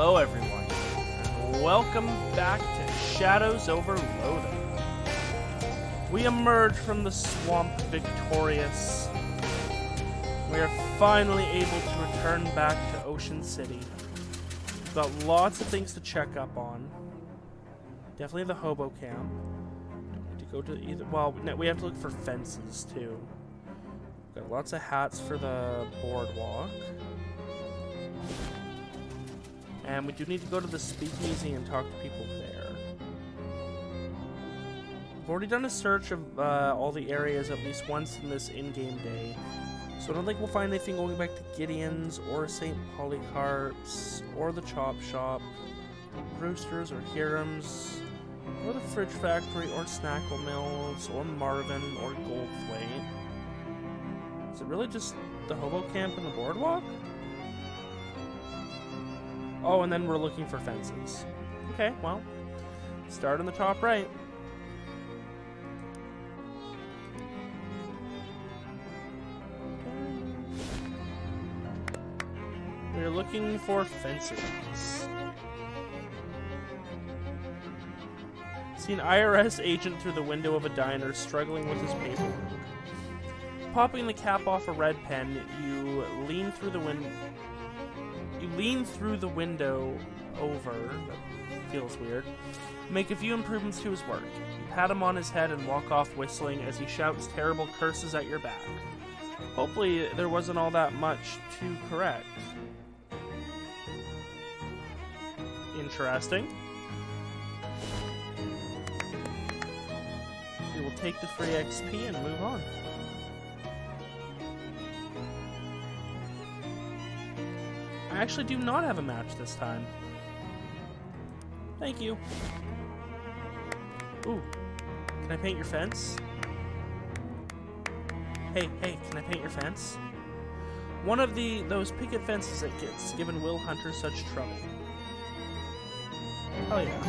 Hello everyone, and welcome back to Shadows Over Loathing. We emerge from the swamp victorious. We are finally able to return back to Ocean City. We've got lots of things to check up on. Definitely the hobo camp. To go to either, well, we have to look for fences too. We've got lots of hats for the boardwalk. And we do need to go to the speakeasy and talk to people there. We've already done a search of all the areas at least once in this in-game day. So I don't think we'll find anything going back to Gideon's or St. Polycarp's or the Chop Shop, Brewster's or Hiram's, or the Fridge Factory or Snackle Mills or Marvin or Goldthwaite. Is it really just the hobo camp and the boardwalk? Oh, and then we're looking for fences. Okay, well, start on the top right. We're looking for fences. See an IRS agent through the window of a diner struggling with his paperwork. Popping the cap off a red pen, you lean through the window. You lean through the window over, that feels weird, make a few improvements to his work. You pat him on his head and walk off whistling as he shouts terrible curses at your back. Hopefully there wasn't all that much to correct. Interesting. We will take the free XP and move on. I actually do not have a match this time. Thank you. Ooh. Can I paint your fence? Hey, can I paint your fence? One of those picket fences that gets given Will Hunter such trouble. Oh yeah.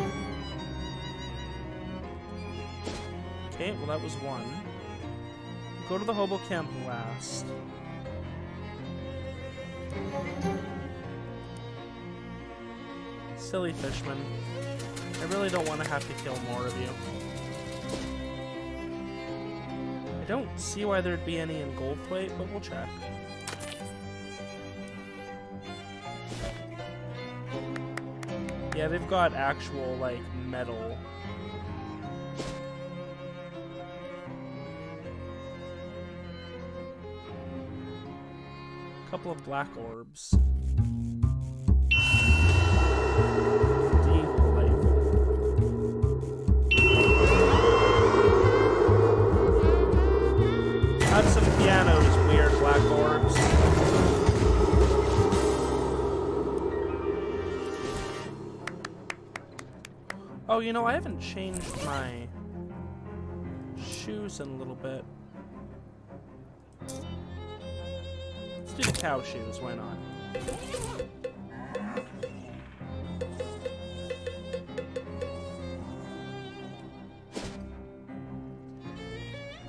Okay, well that was one. Go to the hobo camp last. Silly fishman. I really don't want to have to kill more of you. I don't see why there'd be any in Goldthwaite, but we'll check. Yeah, they've got actual, like, metal. A couple of black orbs. Have some pianos, weird black orbs. Oh, you know, I haven't changed my shoes in a little bit. Let's do the cow shoes, why not?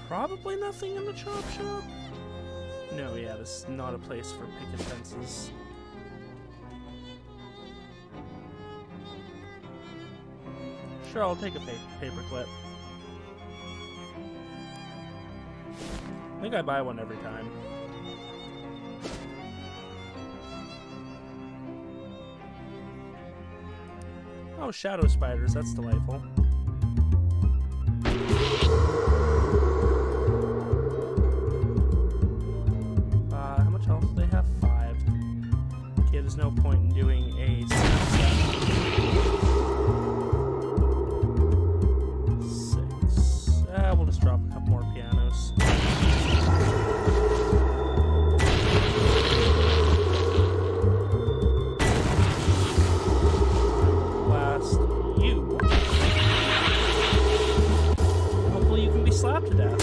Probably nothing in the chop shop? No, yeah, this is not a place for picket fences. Sure, I'll take a paperclip. I think I buy one every time. Oh, shadow spiders, that's delightful. How much health do they have? 5. Okay, there's no point in doing a we'll just drop a couple more pianos. Last, you. Hopefully you can be slapped to death.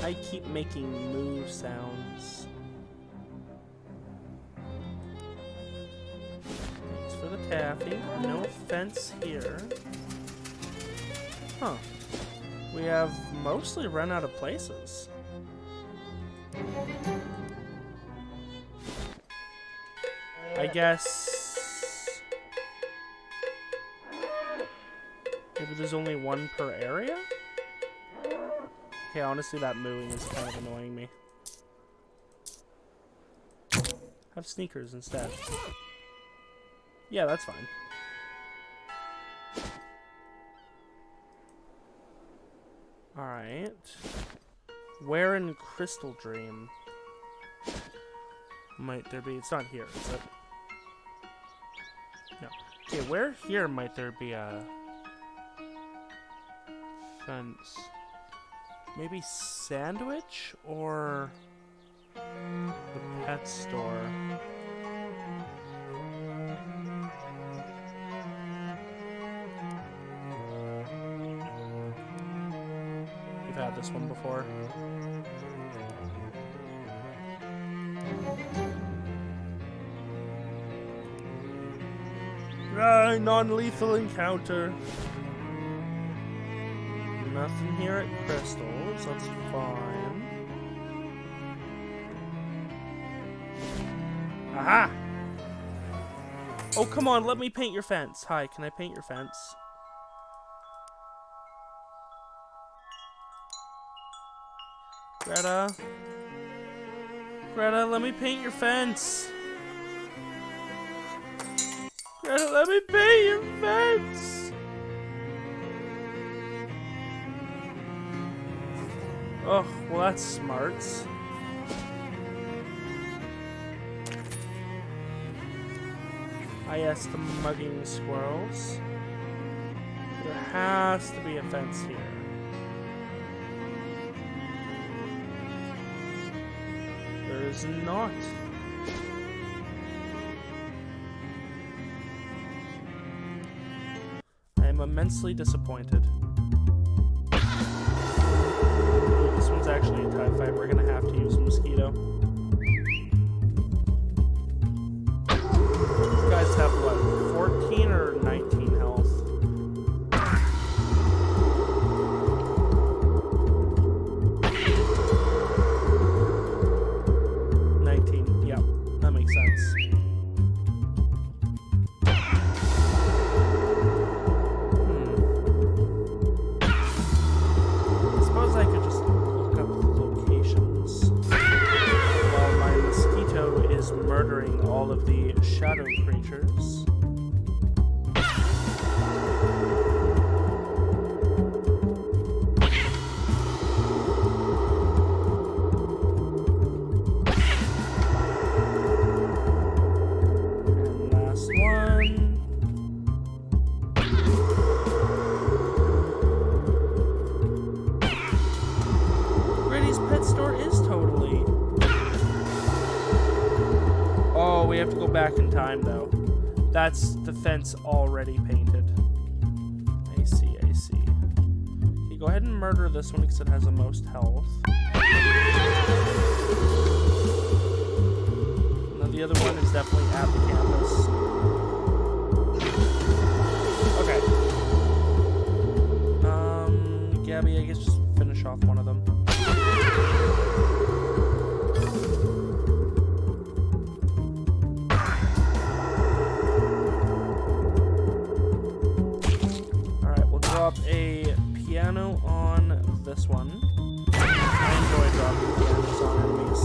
I keep making moo sounds. taffy. No fence here. Huh. We have mostly run out of places. I guess... maybe there's only one per area? Okay, honestly, that mooing is kind of annoying me. Have sneakers instead. Yeah, that's fine. Alright. Where in Crystal Dream might there be... it's not here, is it? No. Okay, where here might there be a fence? Maybe Sandwich or the pet store? We've had this one before. Non-lethal encounter. Nothing here at Crystal's, that's fine. Aha! Oh, come on, let me paint your fence. Hi, can I paint your fence? Greta? Greta, let me paint your fence! Greta, let me paint your fence! Oh, well that's smart. Ah yes, the mugging squirrels. There has to be a fence here. There is not. I am immensely disappointed. This one's actually a TIE fight. We're gonna have to use a mosquito. These guys have what, 14 or 19 health? Yep, that makes sense. I suppose I could just look up the locations while my mosquito is murdering all of the shadow creatures. Back in time though. That's the fence already painted. I see, I see. Okay, go ahead and murder this one because it has the most health. Now the other one is definitely at the campus. Okay. Gabby, I guess just finish off one of them. A piano on this one. I enjoy dropping pianos on enemies.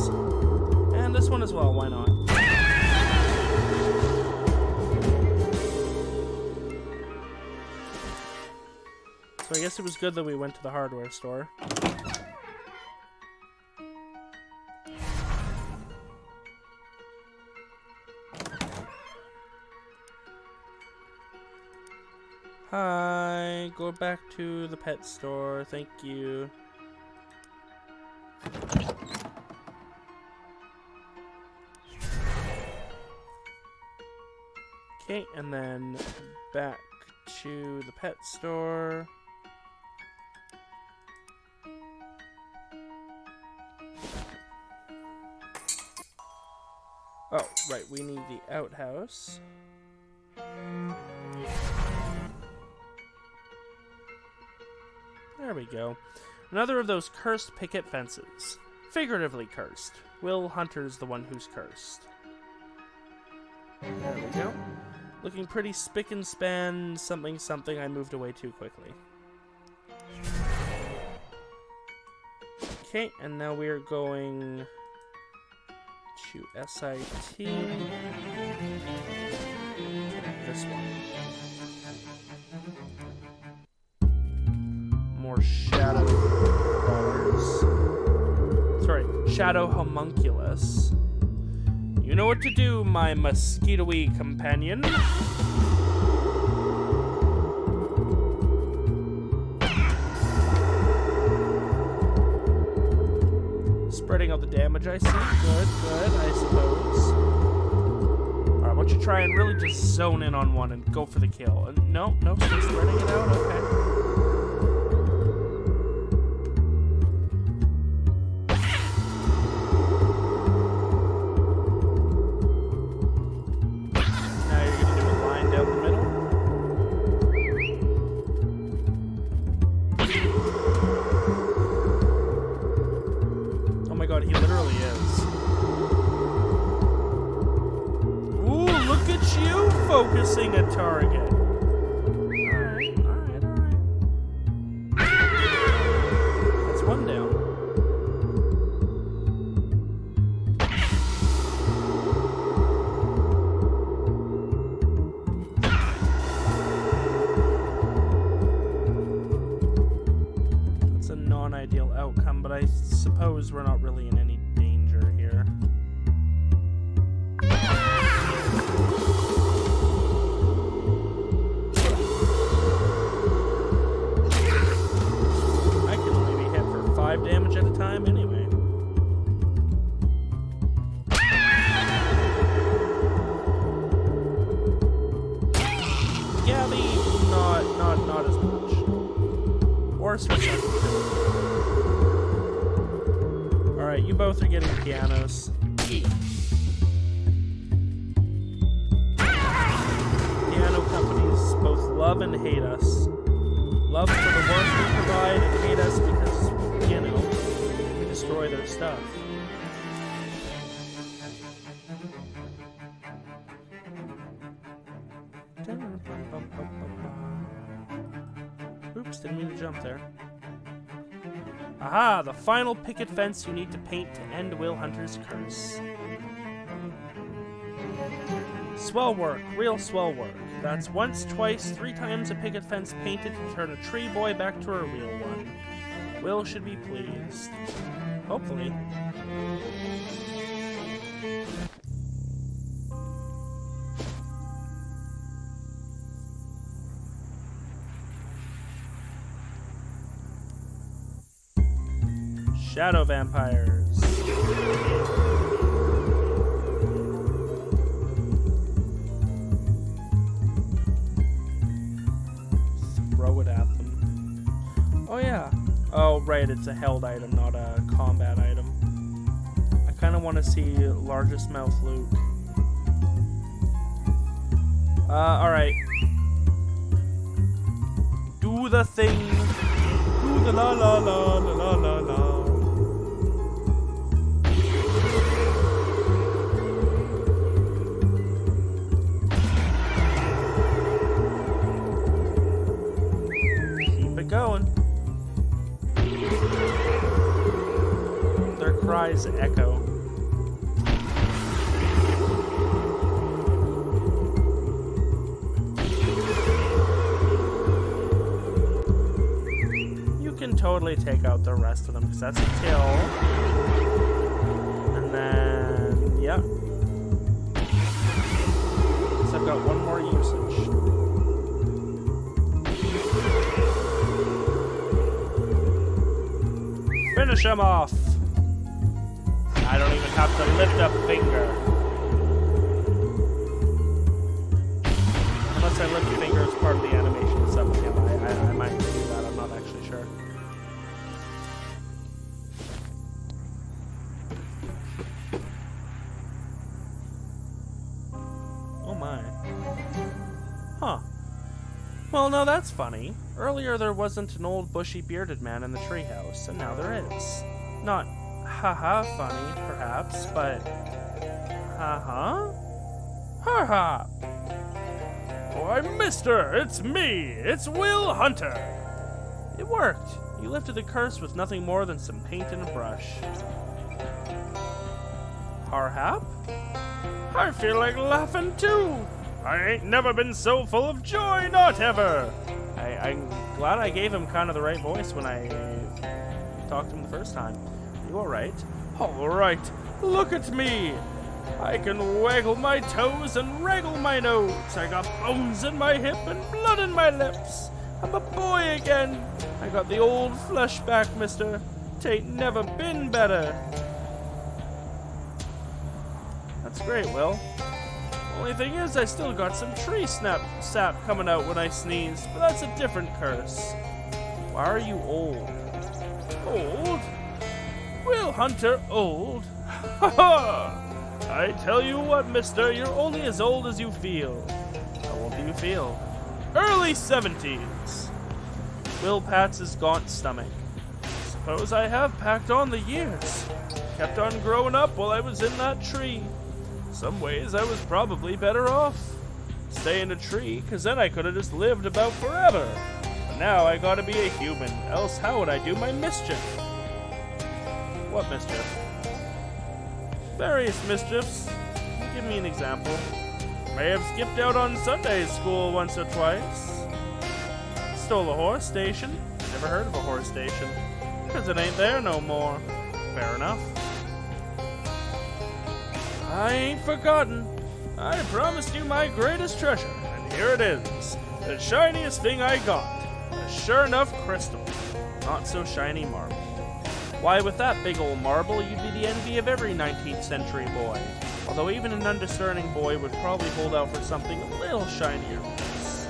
And this one as well, why not? So I guess it was good that we went to the hardware store. Hi, go back to the pet store, thank you. Okay, and then back to the pet store. Oh, right, we need the outhouse. we go. Another of those cursed picket fences. Figuratively cursed. Will Hunter's the one who's cursed. There we go. Looking pretty spick and span, something something. I moved away too quickly. Okay, and now we are going to S.I.T. This one. More shadow crawlers. Sorry, shadow homunculus. You know what to do, my mosquito-y companion. Spreading out the damage I see. Good, I suppose. Alright, why don't you try and really just zone in on one and go for the kill. No, still spreading it out? Okay. Now you're going to do a line down the middle. Oh my god, he literally is. Ooh, look at you focusing a target. Alright. That's one down. That's a non-ideal outcome, but I suppose we're not really in any danger here. I can only be hit for 5 damage at a time anyway. Gabby, not as much. Or Swiss. Alright, you both are getting pianos. Piano companies both love and hate us. Love for the work we provide and hate us because, you know, we destroy their stuff. Oops, didn't mean to jump there. Aha! The final picket fence you need to paint to end Will Hunter's curse. Swell work, real swell work. That's once, twice, 3 times a picket fence painted to turn a tree boy back to a real one. Will should be pleased. Hopefully. Shadow vampires. Throw it at them. Oh yeah. Oh right, it's a held item, not a combat item. I kind of want to see largest mouth Luke. Alright. Do the thing. Do the la la la la la la la. Going. Their cries echo. You can totally take out the rest of them because that's a kill. And then, yep. So I've got one more usage. Finish him off! I don't even have to lift a finger. Unless I lift a finger as part of the animation to summon him. I might do that, I'm not actually sure. Oh my. Huh. Well, no, that's funny. Earlier there wasn't an old bushy bearded man in the treehouse, and now there is. Not haha funny, perhaps, but haha? Haha! Why, mister, it's me! It's Will Hunter! It worked. You lifted the curse with nothing more than some paint and a brush. Harhap? I feel like laughing too! I ain't never been so full of joy, not ever! I'm glad I gave him kind of the right voice when I talked to him the first time. Are you alright? Alright, look at me! I can waggle my toes and wraggle my nose. I got bones in my hip and blood in my lips. I'm a boy again. I got the old flesh back, mister. Tain't never been better. That's great, Will. Only thing is, I still got some tree sap coming out when I sneeze, but that's a different curse. Why are you old? Old? Will Hunter old? Ha ha! I tell you what, mister, you're only as old as you feel. How old do you feel? Early 70s. Will pats his gaunt stomach. Suppose I have packed on the years. Kept on growing up while I was in that tree. Some ways I was probably better off. Stay in a tree, cause then I could have just lived about forever. But now I gotta be a human, else how would I do my mischief? What mischief? Various mischiefs. Give me an example. May have skipped out on Sunday school once or twice. Stole a horse station. Never heard of a horse station. Cause it ain't there no more. Fair enough. I ain't forgotten. I promised you my greatest treasure, and here it is. The shiniest thing I got. A sure enough crystal. Not so shiny marble. Why, with that big old marble, you'd be the envy of every 19th century boy. Although even an undiscerning boy would probably hold out for something a little shinier than this.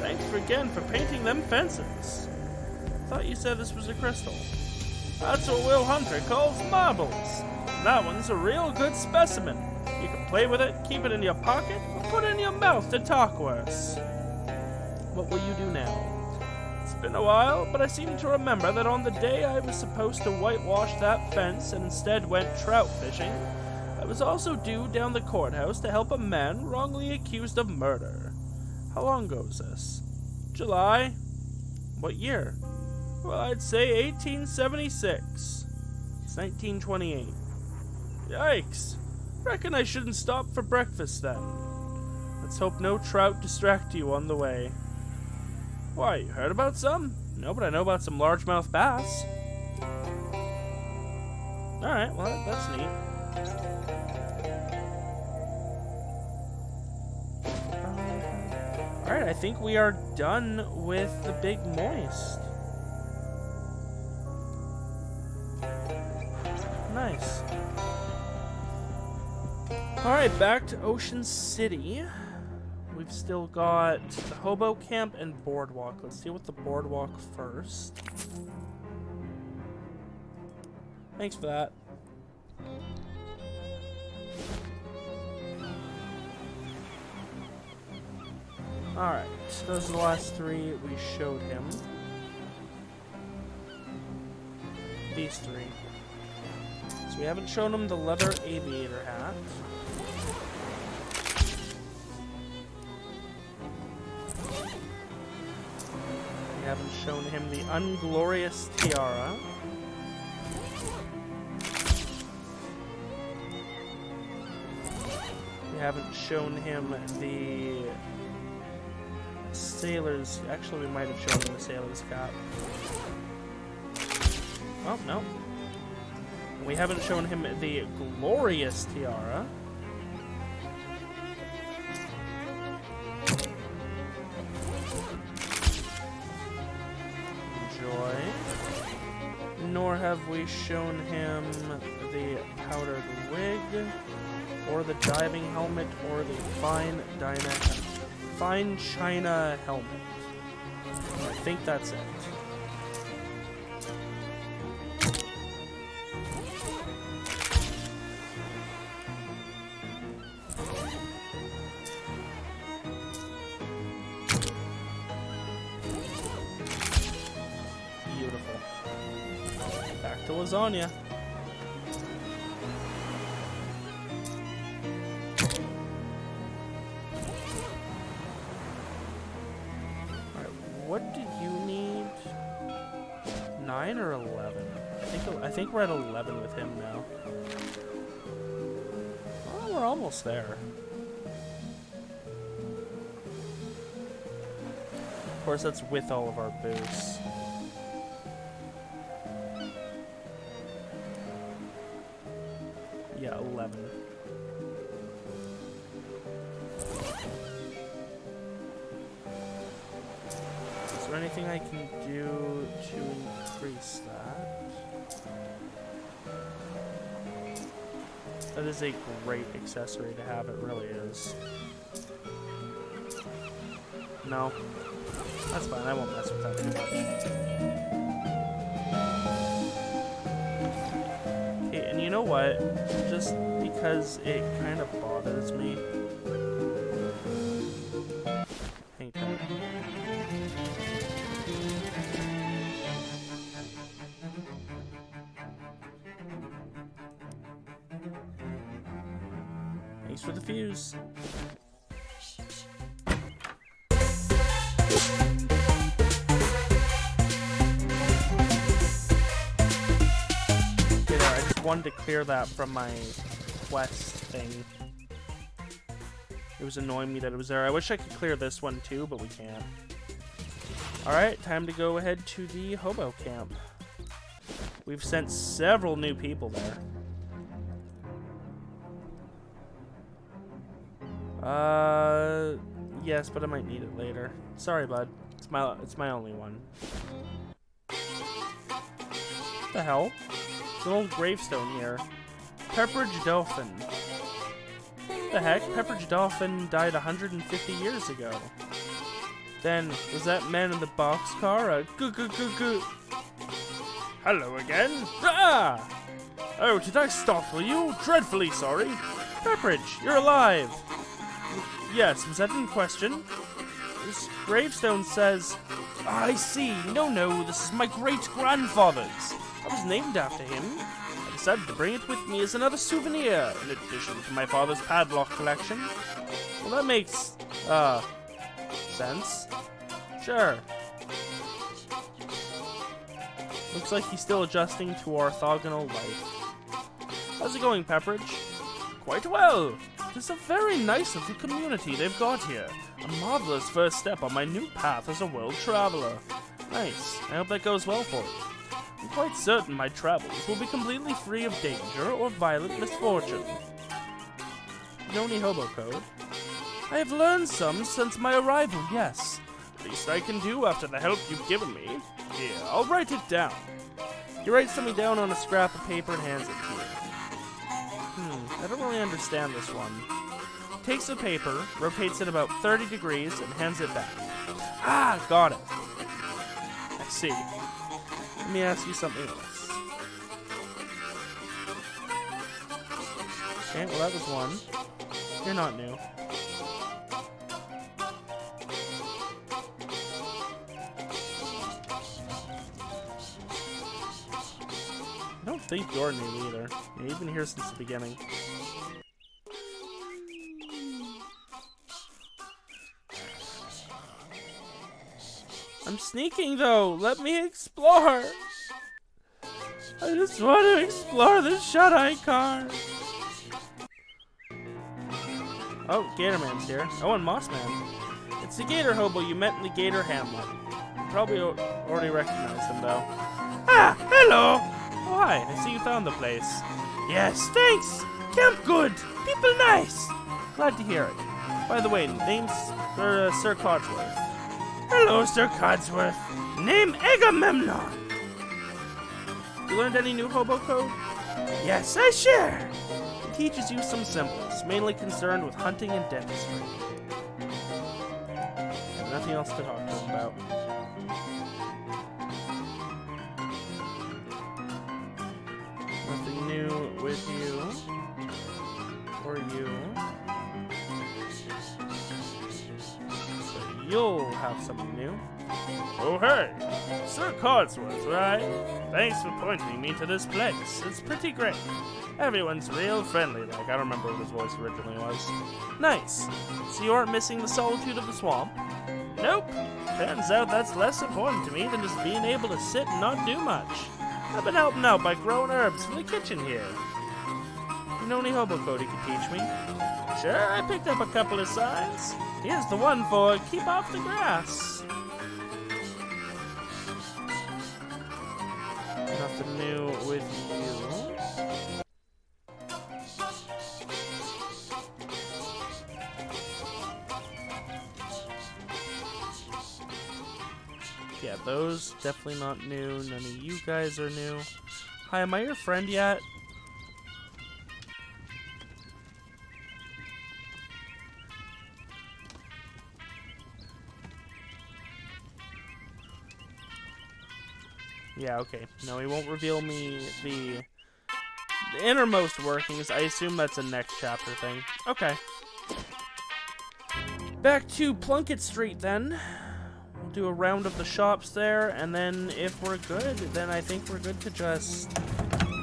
Thanks again for painting them fences. Thought you said this was a crystal. That's what Will Hunter calls marbles. That one's a real good specimen. You can play with it, keep it in your pocket, or put it in your mouth to talk worse. What will you do now? It's been a while, but I seem to remember that on the day I was supposed to whitewash that fence and instead went trout fishing, I was also due down the courthouse to help a man wrongly accused of murder. How long ago was this? July? What year? Well, I'd say 1876. It's 1928. Yikes. Reckon I shouldn't stop for breakfast then. Let's hope no trout distract you on the way. Why, you heard about some? No, but I know about some largemouth bass. Alright, well, that's neat. Alright, I think we are done with the Big Moist. Nice. Alright, back to Ocean City. We've still got the Hobo Camp and Boardwalk. Let's deal with the Boardwalk first. Thanks for that. Alright, those are the last three we showed him. These three. So we haven't shown him the leather aviator hat. We haven't shown him the unglorious tiara. We haven't shown him the sailor's... Actually, we might have shown him the sailor's cap. Oh, no. We haven't shown him the glorious tiara. Enjoy. Nor have we shown him the powdered wig, or the diving helmet, or the fine china helmet. I think that's it. back to lasagna. Alright, what do you need? 9 or 11? I think we're at 11 with him now. Oh, we're almost there. Of course, that's with all of our boosts. Yeah, 11. Is there anything I can do to increase that? That is a great accessory to have, it really is. No. That's fine, I won't mess with that too much. Okay, and you know what? Just because it kind of bothers me. Hang tight. Thanks for the fuse. Wanted to clear that from my quest thing. It was annoying me that it was there. I wish I could clear this one too, but we can't. Alright, time to go ahead to the hobo camp. We've sent several new people there. Yes, but I might need it later. Sorry, bud. It's my only one. What the hell? There's an old gravestone here. Pepperidge Dolphin. What the heck? Pepperidge Dolphin died 150 years ago. Then, was that man in the boxcar a goo? Hello again? Ah! Oh, did I startle you? Dreadfully sorry. Pepperidge, you're alive. Yes, was that in question? This gravestone says... I see. No, this is my great-grandfather's. I was named after him. I decided to bring it with me as another souvenir, in addition to my father's padlock collection. Well, that makes, sense. Sure. Looks like he's still adjusting to orthogonal life. How's it going, Pepperidge? Quite well. It is a very nice little community they've got here. A marvelous first step on my new path as a world traveler. Nice. I hope that goes well for you. I'm quite certain my travels will be completely free of danger or violent misfortune. You know any hobo code? I have learned some since my arrival, yes. Least I can do after the help you've given me. Here, I'll write it down. He writes something down on a scrap of paper and hands it to you. I don't really understand this one. He takes the paper, rotates it about 30 degrees, and hands it back. Ah, got it. I see. Let me ask you something else. Okay, well that was one. You're not new. I don't think you're new either. Yeah, you've been here since the beginning. I'm sneaking though! Let me explore! I just want to explore the shut-eye car! Oh, Gatorman's here. Oh, and Mossman. It's the Gator Hobo you met in the Gator Hamlet. You probably already recognized him though. Ah! Hello! Oh, hi, I see you found the place. Yes, thanks! Camp good! People nice! Glad to hear it. By the way, name's Sir Codsworth. Hello, Sir Codsworth. Name Agamemnon. You learned any new hobo code? Yes, I share. It teaches you some symbols, mainly concerned with hunting and dentistry. And nothing else to talk to him about. Nothing new with you. Or you. So you'll have something new. Oh, hey! Sir Codsworth, right? Thanks for pointing me to this place. It's pretty great. Everyone's real friendly, like I don't remember what his voice originally was. Nice. So you aren't missing the solitude of the swamp? Nope. Turns out that's less important to me than just being able to sit and not do much. I've been helping out by growing herbs for the kitchen here. You know any hobo code you could teach me? Sure, I picked up a couple of signs. Here's the one for keep off the grass. Nothing new with you. Yeah, those definitely not new. None of you guys are new. Hi, am I your friend yet? Yeah, okay. No, he won't reveal me the innermost workings. I assume that's a next chapter thing. Okay. Back to Plunkett Street, then. We'll do a round of the shops there, and then if we're good, then I think we're good to just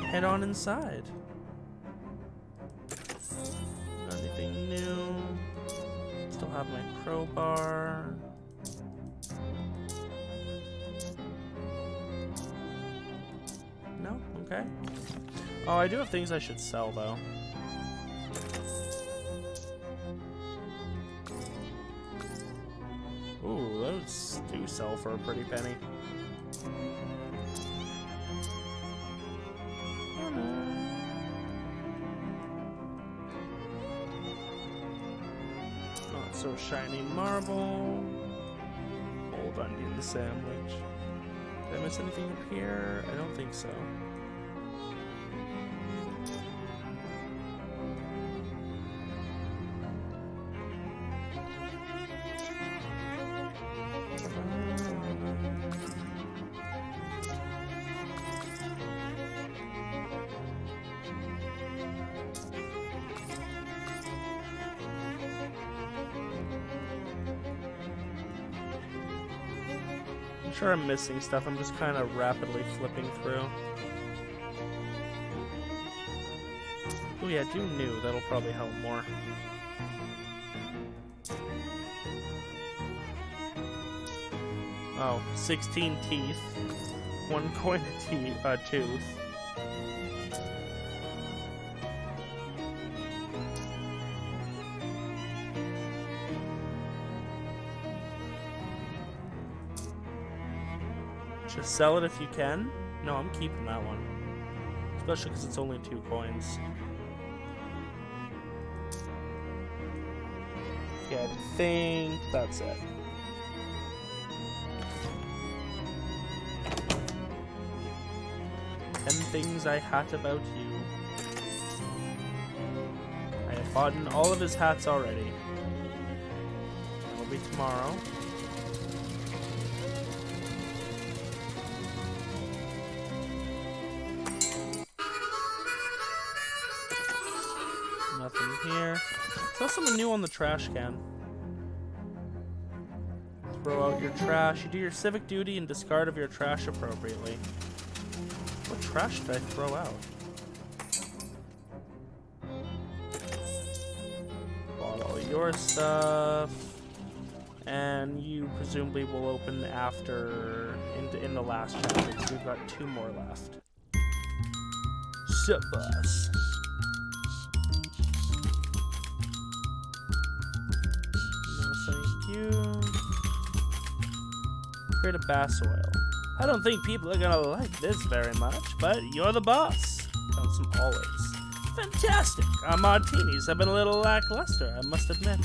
head on inside. Anything new? Still have my crowbar. No? Okay. Oh, I do have things I should sell, though. Ooh, those do sell for a pretty penny. Not so shiny marble. Old onion sandwich. Did I miss anything up here? I don't think so. I'm sure I'm missing stuff. I'm just kind of rapidly flipping through. Oh yeah, do new. That'll probably help more. Oh, 16 teeth. 1 coin a tooth. Just sell it if you can. No, I'm keeping that one. Especially because it's only 2 coins. Yeah, I think that's it. "10 things I hat about you." I have bought in all of his hats already. It'll be tomorrow. Nothing here. Saw something new on the trash can. Throw out your trash. You do your civic duty and discard of your trash appropriately. What trash did I throw out? Bought all your stuff. And you presumably will open after in the last chapter, because we've got 2 more left. Sup, boss? No, thank you. Create a bass oil. I don't think people are gonna like this very much, but you're the boss. Found some olives. Fantastic! Our martinis have been a little lackluster, I must admit.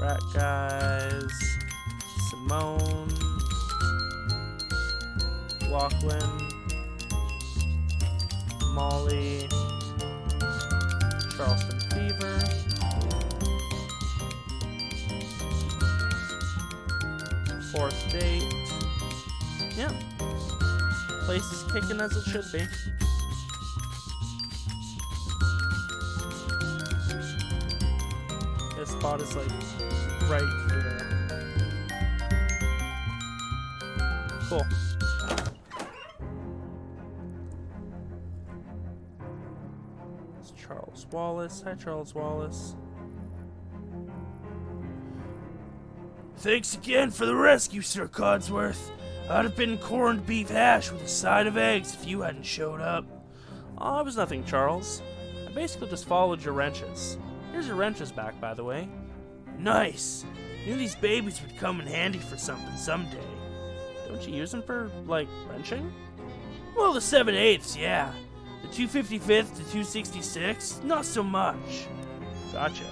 Rat guys. Simone. Lachlan. Molly. Charleston Fever. Fourth date. Yeah. Place is kicking as it should be. This spot is like right here. Cool. It's Charles Wallace. Hi, Charles Wallace. Thanks again for the rescue, Sir Codsworth. I'd have been corned beef hash with a side of eggs if you hadn't showed up. Oh, it was nothing, Charles. I basically just followed your wrenches. Here's your wrenches back, by the way. Nice. Knew these babies would come in handy for something someday. Don't you use them for, like, wrenching? Well, the 7/8, yeah. The 255th to 266, not so much. Gotcha.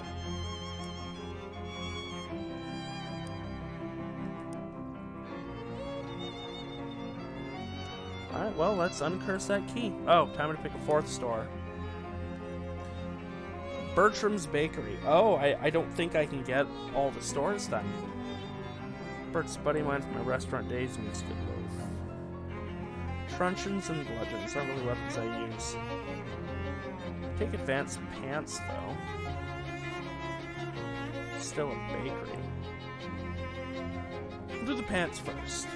Alright, well, let's uncurse that key. Oh, time to pick a fourth store. Bertram's Bakery. Oh, I don't think I can get all the stores done. Bert's buddy of mine from my restaurant days makes good loaf. Truncheons and bludgeons aren't really weapons I use. Take advanced pants, though. Still a bakery. We'll do the pants first.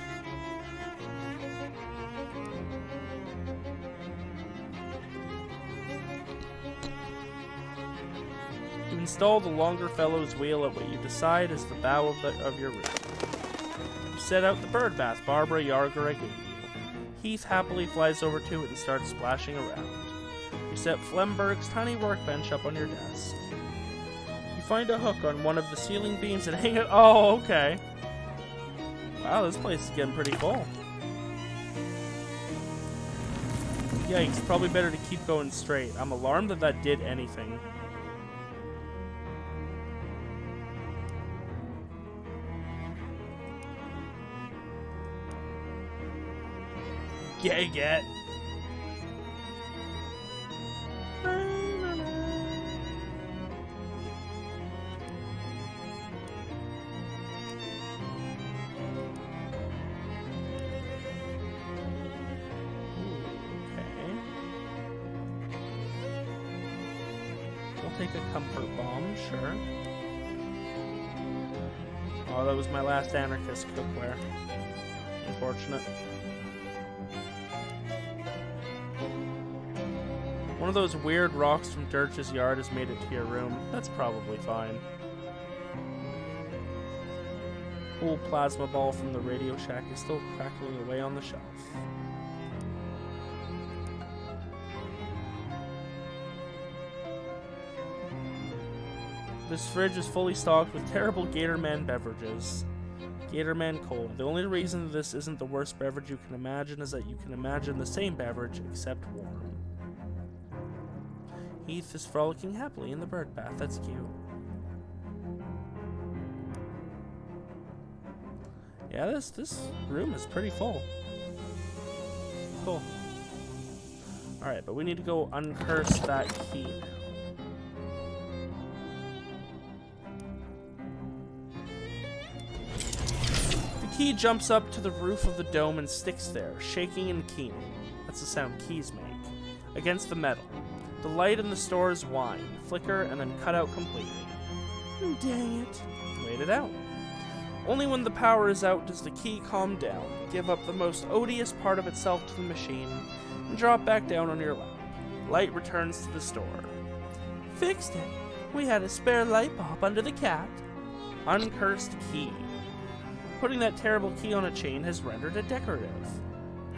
You install the longer fellow's wheel at what you decide is the bow of your rig. You set out the bird bath Barbara Yargara gave you. Heath happily flies over to it and starts splashing around. You set Flemberg's tiny workbench up on your desk. You find a hook on one of the ceiling beams and hang it. Oh, okay. Wow, this place is getting pretty full. Yikes, probably better to keep going straight. I'm alarmed that did anything. Get. Take a comfort bomb, sure. Oh, that was my last anarchist cookware. Unfortunate. One of those weird rocks from Dirch's yard has made it to your room. That's probably fine. Cool plasma ball from the Radio Shack is still crackling away on the shelf. This fridge is fully stocked with terrible Gatorman beverages. Gatorman Cola. The only reason this isn't the worst beverage you can imagine is that you can imagine the same beverage, except warm. Heath is frolicking happily in the bird bath. That's cute. Yeah, this room is pretty full. Cool. Alright, but we need to go uncurse that key. The key jumps up to the roof of the dome and sticks there, shaking and keening. That's the sound keys make. Against the metal. The light in the stores whine, flicker, and then cut out completely. Dang it. Wait it out. Only when the power is out does the key calm down, give up the most odious part of itself to the machine, and drop back down on your lap. Light returns to the store. Fixed it. We had a spare light bulb under the cat. Uncursed key. Putting that terrible key on a chain has rendered it decorative.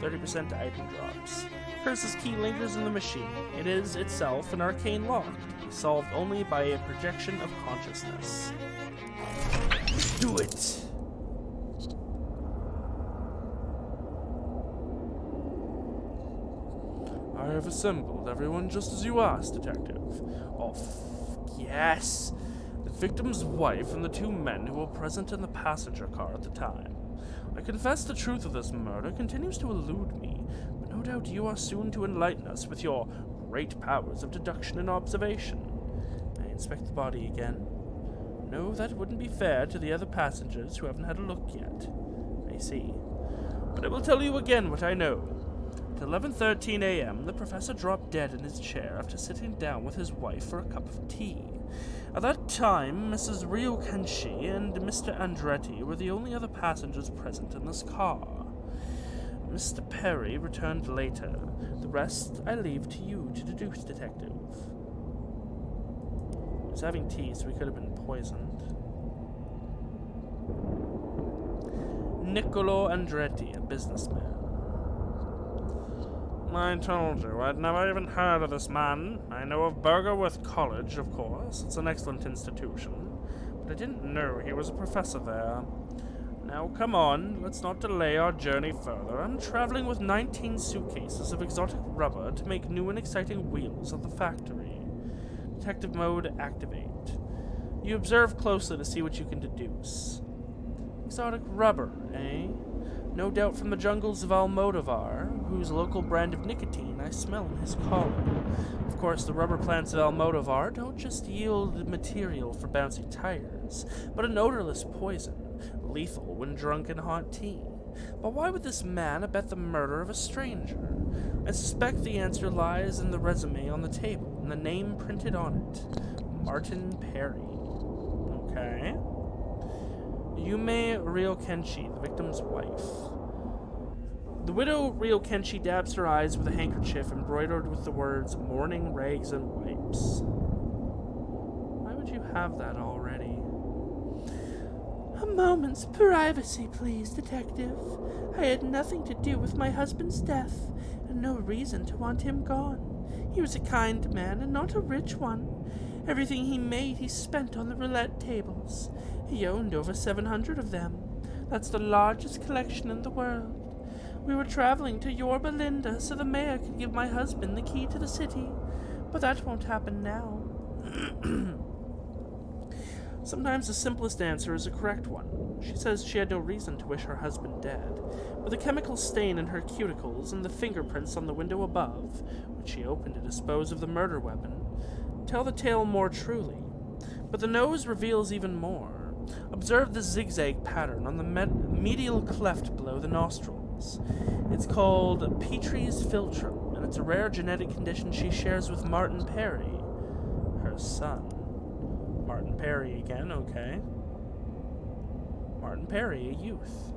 30% to item drops. Curse's key lingers in the machine. It is, itself, an arcane lock, to be solved only by a projection of consciousness. Do it! I have assembled everyone just as you asked, Detective. Oh, yes! The victim's wife and the two men who were present in the passenger car at the time. I confess the truth of this murder continues to elude me, but no doubt you are soon to enlighten us with your great powers of deduction and observation. May I inspect the body again? No, that wouldn't be fair to the other passengers who haven't had a look yet. I see. But I will tell you again what I know. At 11:13 a.m., the professor dropped dead in his chair after sitting down with his wife for a cup of tea. At that time, Mrs. Ryokanshi and Mr. Andretti were the only other passengers present in this car. Mr. Perry returned later. The rest I leave to you to deduce, Detective. He was having tea, so he could have been poisoned. Niccolo Andretti, a businessman. I told you, I'd never even heard of this man. I know of Bergerworth College, of course. It's an excellent institution. But I didn't know he was a professor there. Now, come on, let's not delay our journey further. I'm traveling with 19 suitcases of exotic rubber to make new and exciting wheels at the factory. Detective mode activate. You observe closely to see what you can deduce. Exotic rubber, eh? No doubt from the jungles of Almodovar, whose local brand of nicotine I smell in his collar. Of course, the rubber plants of Almodovar don't just yield material for bouncy tires, but an odorless poison, lethal when drunk in hot tea. But why would this man abet the murder of a stranger? I suspect the answer lies in the resume on the table and the name printed on it. Martin Perry. Okay. Yume Ryokenshi, the victim's wife. The widow Ryokenshi dabs her eyes with a handkerchief embroidered with the words mourning, rags, and wipes. Why would you have that already? A moment's privacy, please, Detective. I had nothing to do with my husband's death, and no reason to want him gone. He was a kind man and not a rich one. Everything he made he spent on the roulette tables. He owned over 700 of them. That's the largest collection in the world. We were traveling to Yorba Linda so the mayor could give my husband the key to the city, but that won't happen now. Sometimes the simplest answer is a correct one. She says she had no reason to wish her husband dead, but the chemical stain in her cuticles and the fingerprints on the window above, which she opened to dispose of the murder weapon, tell the tale more truly. But the nose reveals even more. Observe the zigzag pattern on the medial cleft below the nostrils. It's called Petrie's philtrum, and it's a rare genetic condition she shares with Martin Perry, her son. Martin Perry again, okay. Martin Perry, a youth.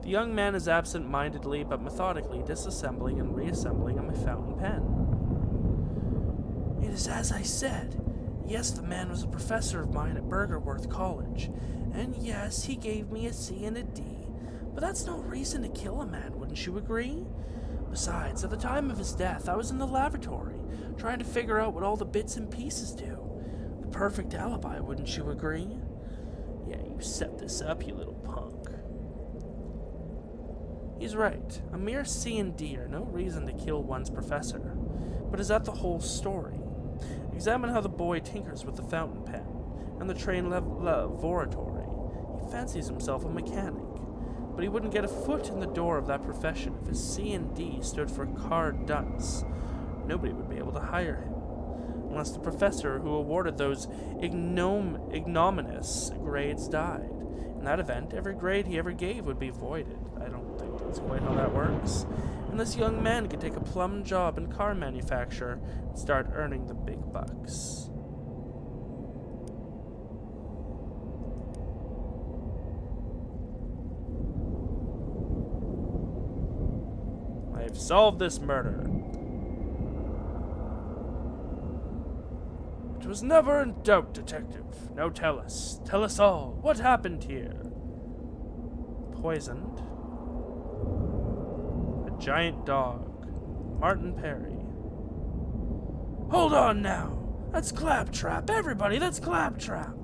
The young man is absent-mindedly but methodically disassembling and reassembling my fountain pen. It is as I said. Yes, the man was a professor of mine at Bergerworth College. And yes, he gave me a C and a D. But that's no reason to kill a man, wouldn't you agree? Besides, at the time of his death, I was in the lavatory, trying to figure out what all the bits and pieces do. The perfect alibi, wouldn't you agree? Yeah, you set this up, you little punk. He's right. A mere C and D are no reason to kill one's professor. But is that the whole story? Examine how the boy tinkers with the fountain pen and the train laboratory. He fancies himself a mechanic, but he wouldn't get a foot in the door of that profession if his C and D stood for car dunce. Nobody would be able to hire him, unless the professor who awarded those ignominious grades died. In that event, every grade he ever gave would be voided. I don't think that's quite how that works. And this young man could take a plum job in car manufacture and start earning the big bucks. I've solved this murder. It was never in doubt, Detective. Now tell us. Tell us all. What happened here? Poisoned. A giant dog. Martin Perry. Hold on now. That's Claptrap. Everybody, that's Claptrap.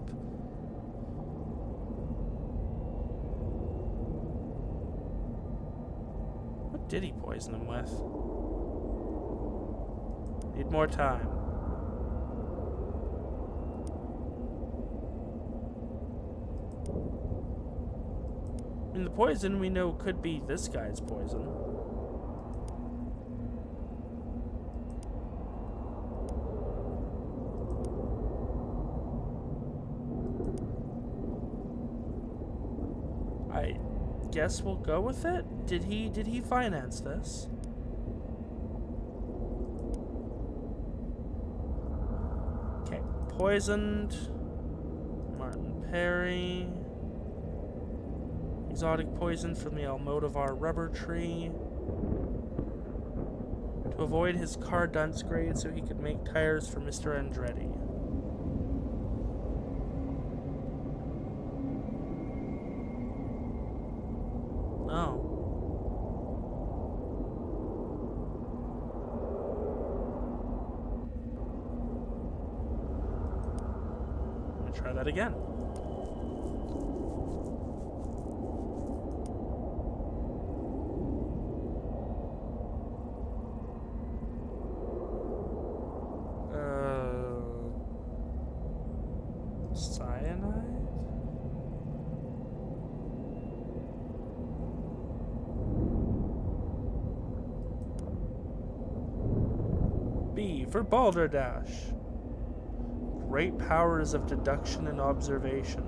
What did he poison him with? Need more time. I mean, the poison we know could be this guy's poison. I guess we'll go with it. Did he finance this? Okay, poisoned. Martin Perry. exotic poison from the Almodovar rubber tree. To avoid his car dunce grade so he could make tires for Mr. Andretti. Oh. I'm gonna try that again. Cyanide? B for balderdash. Great powers of deduction and observation.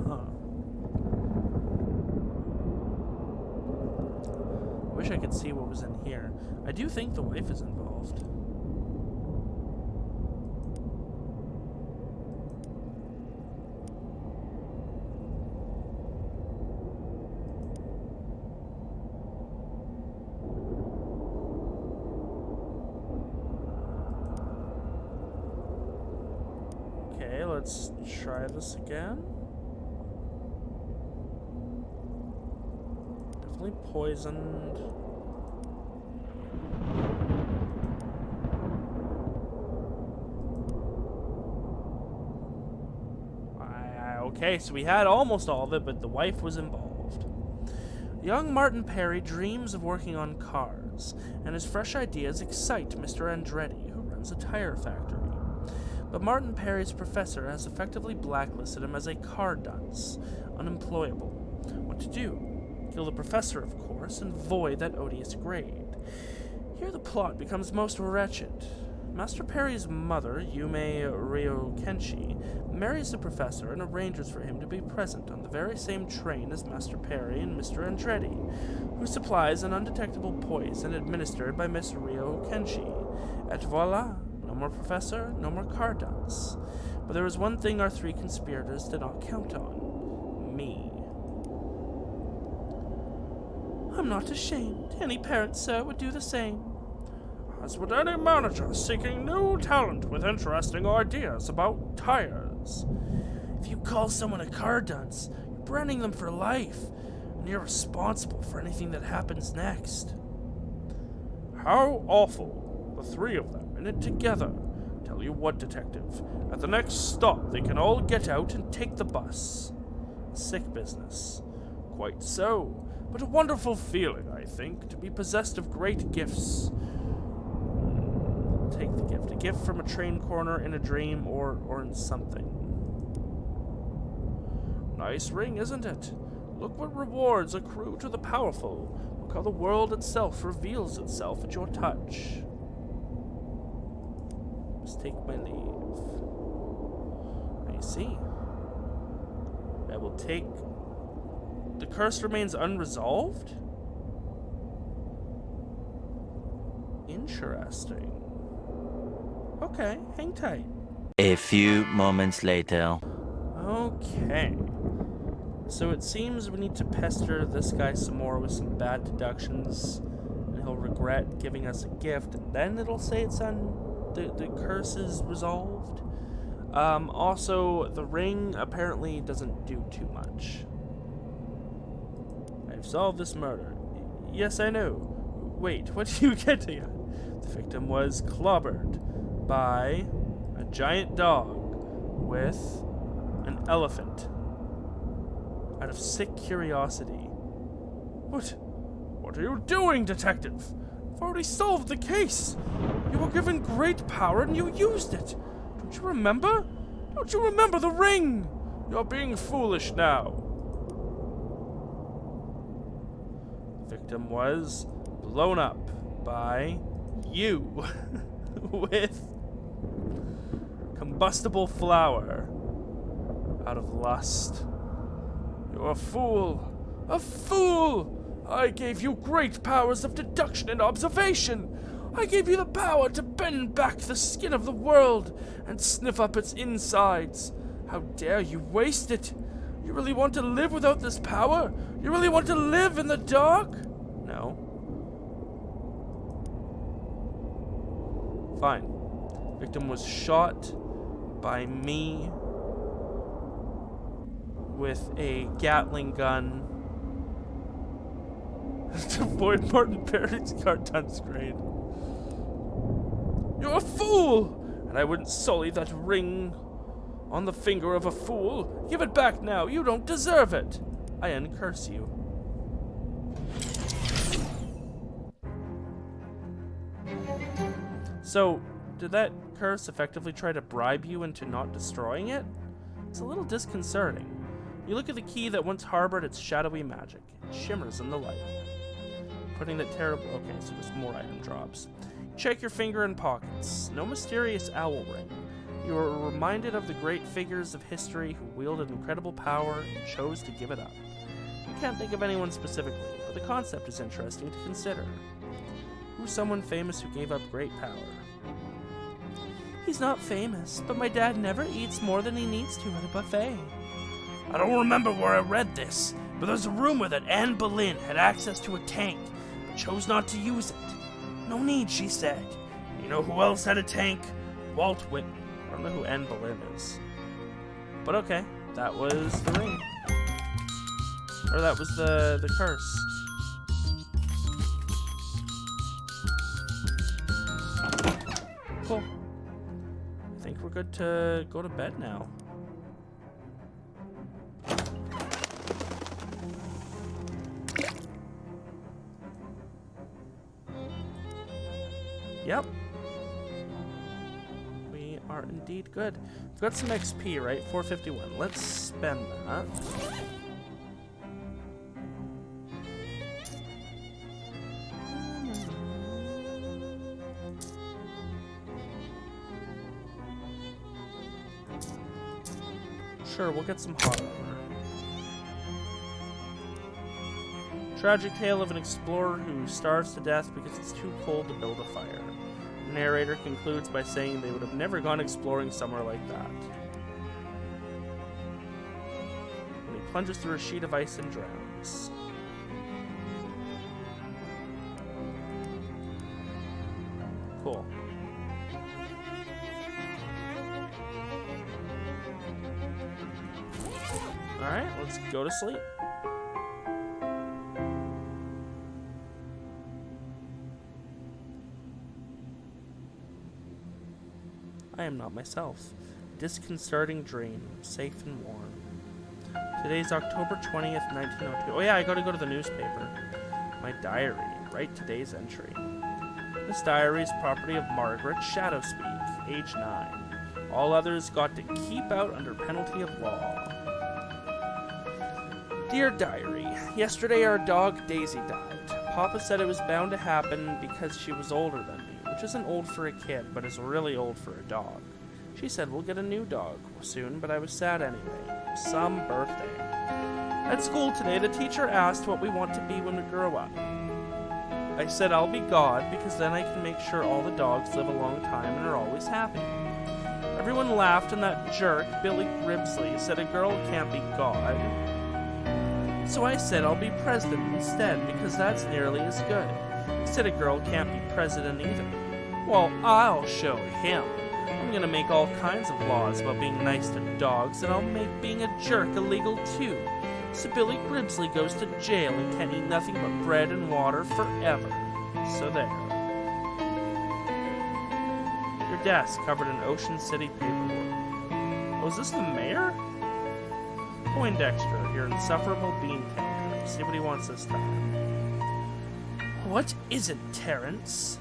Huh. I wish I could see what was in here. I do think the wife is involved. Okay, let's try this again. Definitely poisoned. Okay, so we had almost all of it, but the wife was involved. Young Martin Perry dreams of working on cars, and his fresh ideas excite Mr. Andretti, who runs a tire factory. But Martin Perry's professor has effectively blacklisted him as a car dunce, unemployable. What to do? Kill the professor, of course, and void that odious grade. Here the plot becomes most wretched. Master Perry's mother, Yume Ryokenshi, marries the professor and arranges for him to be present on the very same train as Master Perry and Mr. Andretti, who supplies an undetectable poison administered by Miss Ryokenshi. Et voila! No more professor, no more car dunce. But there was one thing our three conspirators did not count on. Me. I'm not ashamed. Any parent, sir, would do the same. As would any manager seeking new talent with interesting ideas about tires. If you call someone a car dunce, you're branding them for life, and you're responsible for anything that happens next. How awful, the three of them in it together. Tell you what, detective, at the next stop they can all get out and take the bus. Sick business. Quite so, but a wonderful feeling, I think, to be possessed of great gifts. Take the gift. A gift from a train corner in a dream or in something. Nice ring, isn't it? Look what rewards accrue to the powerful. Look how the world itself reveals itself at your touch. Just take my leave. I see. I will take... The curse remains unresolved? Interesting. Okay, hang tight. A few moments later. Okay. So it seems we need to pester this guy some more with some bad deductions, and he'll regret giving us a gift, and then it'll say it's the curse is resolved. Also, the ring apparently doesn't do too much. I've solved this murder. Yes, I know. Wait, what are you getting at? The victim was clobbered by a giant dog with an elephant out of sick curiosity. What are you doing, detective? I've already solved the case. You were given great power and you used it. Don't you remember? Don't you remember the ring? You're being foolish now. The victim was blown up by you with combustible flour out of lust. You're a fool! A fool! I gave you great powers of deduction and observation! I gave you the power to bend back the skin of the world and sniff up its insides. How dare you waste it? You really want to live without this power? You really want to live in the dark? No. Fine. Victim was shot by me with a Gatling gun to avoid Martin Perry's cartoon screen. You're a fool! And I wouldn't sully that ring on the finger of a fool. Give it back now. You don't deserve it. I uncurse you. So, did that curse effectively try to bribe you into not destroying it? It's a little disconcerting. You look at the key that once harbored its shadowy magic. It shimmers in the light. Putting that terrible... Okay, so just more item drops. Check your finger and pockets. No mysterious owl ring. You are reminded of the great figures of history who wielded incredible power and chose to give it up. You can't think of anyone specifically, but the concept is interesting to consider. Who's someone famous who gave up great power? He's not famous, but my dad never eats more than he needs to at a buffet. I don't remember where I read this, but there's a rumor that Anne Boleyn had access to a tank, but chose not to use it. No need, she said. You know who else had a tank? Walt Whitman. I don't know who Anne Boleyn is. But okay, that was the ring. Or that was the curse. Cool. I think we're good to go to bed now. Yep. We are indeed good. We've got some XP, right? 451. Let's spend that. Sure, we'll get some hot armor. Tragic tale of an explorer who starves to death because it's too cold to build a fire. The narrator concludes by saying they would have never gone exploring somewhere like that. When he plunges through a sheet of ice and drowns. Cool. Alright, let's go to sleep. I am not myself. Disconcerting dream, safe and warm. Today's October 20th, 1902. Oh yeah, I gotta go to the newspaper. My diary. Write today's entry. This diary is property of Margaret Shadowspeak, age 9. All others got to keep out under penalty of law. Dear Diary, yesterday our dog Daisy died. Papa said it was bound to happen because she was older than me, which isn't old for a kid, but is really old for a dog. She said we'll get a new dog soon, but I was sad anyway. Some birthday. At school today, the teacher asked what we want to be when we grow up. I said I'll be God, because then I can make sure all the dogs live a long time and are always happy. Everyone laughed, and that jerk, Billy Gribsley, said a girl can't be God. So I said I'll be president instead, because that's nearly as good. He said a girl can't be president either. Well, I'll show him. I'm gonna make all kinds of laws about being nice to dogs, and I'll make being a jerk illegal too. So Billy Gribsley goes to jail and can't eat nothing but bread and water forever. So there. Your desk covered in Ocean City paperwork. Oh, is this the mayor? Poindexter, your insufferable bean tanker. See what he wants this time. What is it, Terrence?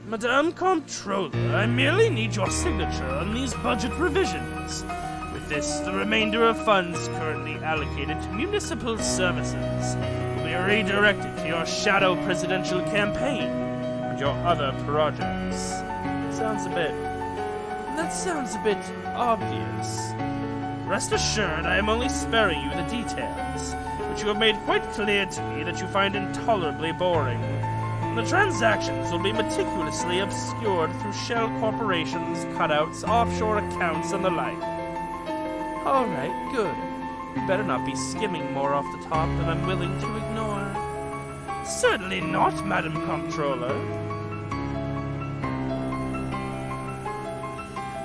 Madame Comptroller, I merely need your signature on these budget revisions. With this, the remainder of funds currently allocated to municipal services will be redirected to your shadow presidential campaign and your other projects. That sounds a bit obvious. Rest assured, I am only sparing you the details, which you have made quite clear to me that you find intolerably boring. The transactions will be meticulously obscured through shell corporations, cutouts, offshore accounts, and the like. Alright, good. You better not be skimming more off the top than I'm willing to ignore. Certainly not, Madam Comptroller.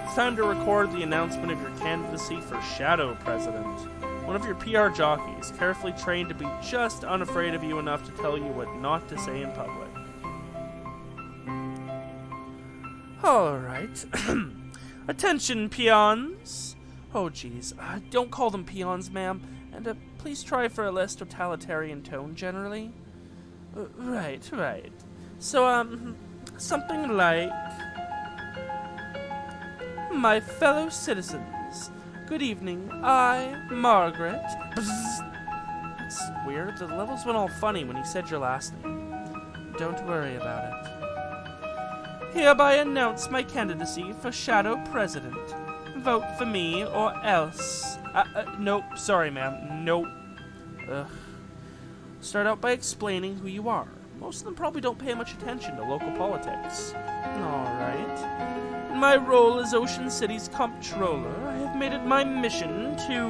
It's time to record the announcement of your candidacy for Shadow President. One of your PR jockeys, carefully trained to be just unafraid of you enough to tell you what not to say in public. Alright. Attention, peons. Oh, geez. Don't call them peons, ma'am. And please try for a less totalitarian tone, generally. Right. So, something like... My fellow citizens, good evening. I, Margaret... That's weird. The levels went all funny when you said your last name. Don't worry about it. Hereby announce my candidacy for Shadow President. Vote for me or else. Nope. Sorry, ma'am. Nope. Start out by explaining who you are. Most of them probably don't pay much attention to local politics. Alright. In my role as Ocean City's comptroller, I have made it my mission to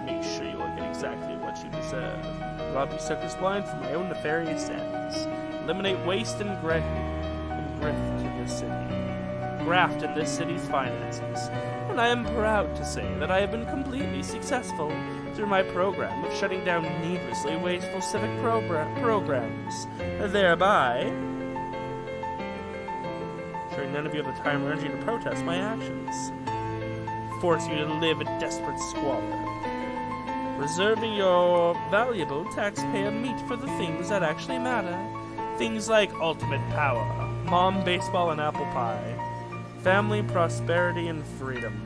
make sure you all get exactly what you deserve. Rob you suckers blind for my own nefarious ends. Eliminate waste and grift in this city. Graft in this city's finances. And I am proud to say that I have been completely successful through my program of shutting down needlessly wasteful civic programs, thereby ensuring none of you have the time or energy to protest my actions, force you to live in desperate squalor, reserving your valuable taxpayer meat for the things that actually matter, things like ultimate power, mom, baseball, and apple pie, family, prosperity, and freedom.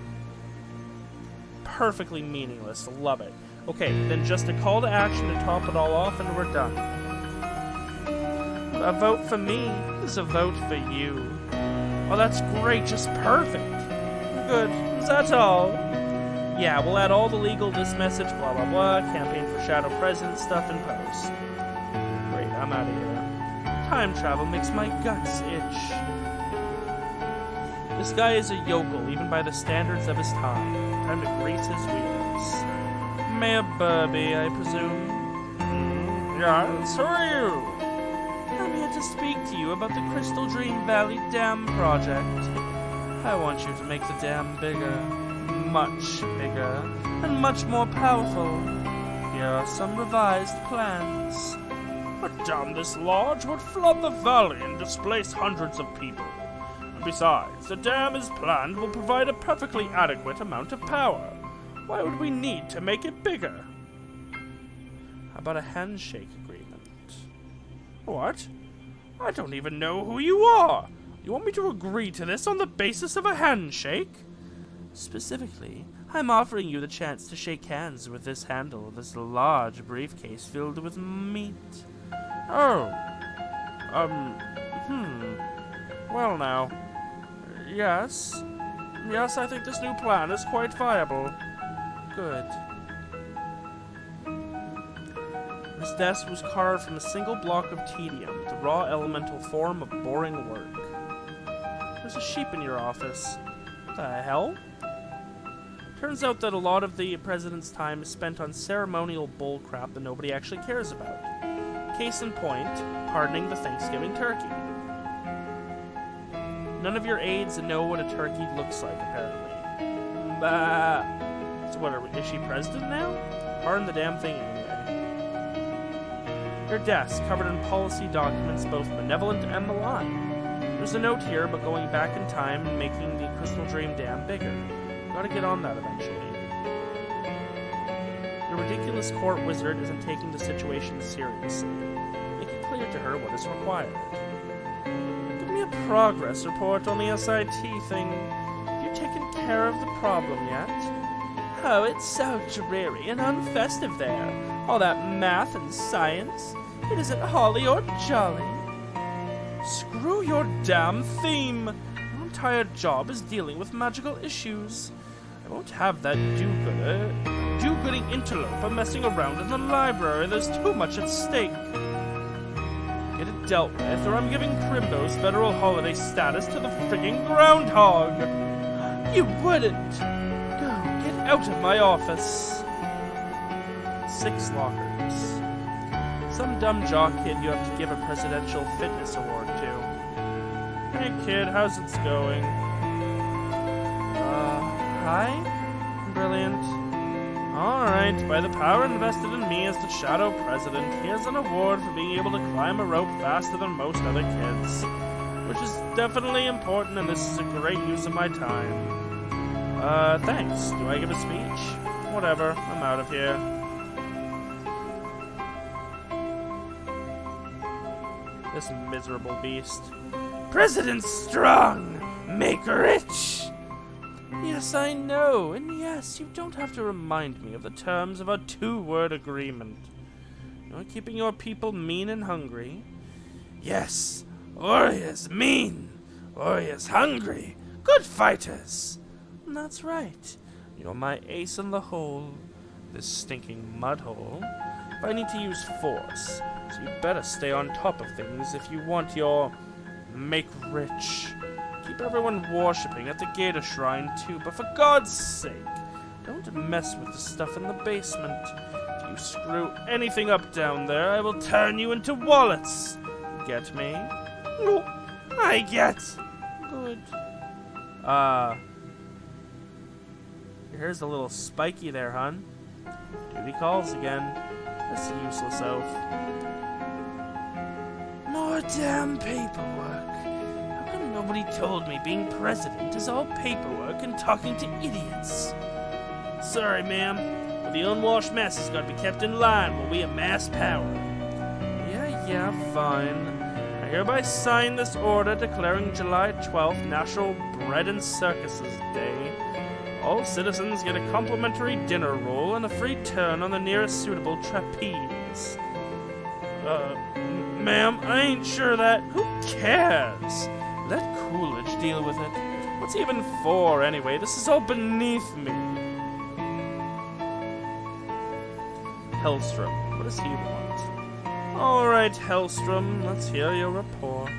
Perfectly meaningless. Love it. Okay, then just a call to action to top it all off and we're done. A vote for me is a vote for you. Oh, that's great. Just perfect. Good. Is that all? Yeah, we'll add all the legal this message, blah, blah, blah, campaign for Shadow President stuff in post. Great, I'm out of here. Time travel makes my guts itch. This guy is a yokel, even by the standards of his time. Time to grease his wheels. Mayor Burby, I presume? Yes, who are you? I'm here to speak to you about the Crystal Dream Valley Dam project. I want you to make the dam bigger, much bigger, and much more powerful. Here are some revised plans. A dam this large would flood the valley and displace hundreds of people. Besides, the dam as planned will provide a perfectly adequate amount of power. Why would we need to make it bigger? How about a handshake agreement? What? I don't even know who you are. You want me to agree to this on the basis of a handshake? Specifically, I'm offering you the chance to shake hands with this handle of this large briefcase filled with meat. Oh. Well now. Yes. Yes, I think this new plan is quite viable. Good. This desk was carved from a single block of tedium, the raw elemental form of boring work. There's a sheep in your office. What the hell? Turns out that a lot of the president's time is spent on ceremonial bullcrap that nobody actually cares about. Case in point, pardoning the Thanksgiving turkey. None of your aides know what a turkey looks like, apparently. So what, is she president now? Pardon the damn thing anyway. Your desk, covered in policy documents both benevolent and malign. There's a note here about going back in time and making the Crystal Dream Dam bigger. Gotta get on that eventually. Your ridiculous court wizard isn't taking the situation seriously. Make it clear to her what is required. A progress report on the S.I.T. thing. Have you taken care of the problem yet? Oh, it's so dreary and unfestive there. All that math and science. It isn't holly or jolly. Screw your damn theme. Your entire job is dealing with magical issues. I won't have that do-gooding interloper messing around in the library. There's too much at stake. Get dealt with, or I'm giving Crimbo's federal holiday status to the frigging groundhog! You wouldn't! Go, get out of my office! 6 lockers. Some dumb jock kid you have to give a presidential fitness award to. Hey kid, how's it going? Hi? Brilliant. Alright, by the power invested in me as the Shadow President, here's an award for being able to climb a rope faster than most other kids. Which is definitely important, and this is a great use of my time. Thanks. Do I give a speech? Whatever, I'm out of here. This miserable beast. President Strong! Make rich! Yes, I know, and yes, you don't have to remind me of the terms of our 2-word agreement. You're keeping your people mean and hungry. Yes, warriors mean, warriors hungry, good fighters. And that's right, you're my ace in the hole, this stinking mud hole. If I need to use force, so you better stay on top of things if you want your make rich. Keep everyone worshipping at the Gator Shrine too, but for God's sake, don't mess with the stuff in the basement. If you screw anything up down there, I will turn you into wallets. Get me? No, I get. Good. Here's a little spiky there, hun. Duty calls again. This useless oaf. More damn paperwork. Nobody told me being president is all paperwork and talking to idiots. Sorry, ma'am, but the unwashed mess has got to be kept in line while we amass power. Yeah, fine. I hereby sign this order declaring July 12th National Bread and Circuses Day. All citizens get a complimentary dinner roll and a free turn on the nearest suitable trapeze. Ma'am, I ain't sure that... Who cares? Let Coolidge deal with it. What's he even for, anyway? This is all beneath me. Hellstrom, what does he want? Alright, Hellstrom, let's hear your report.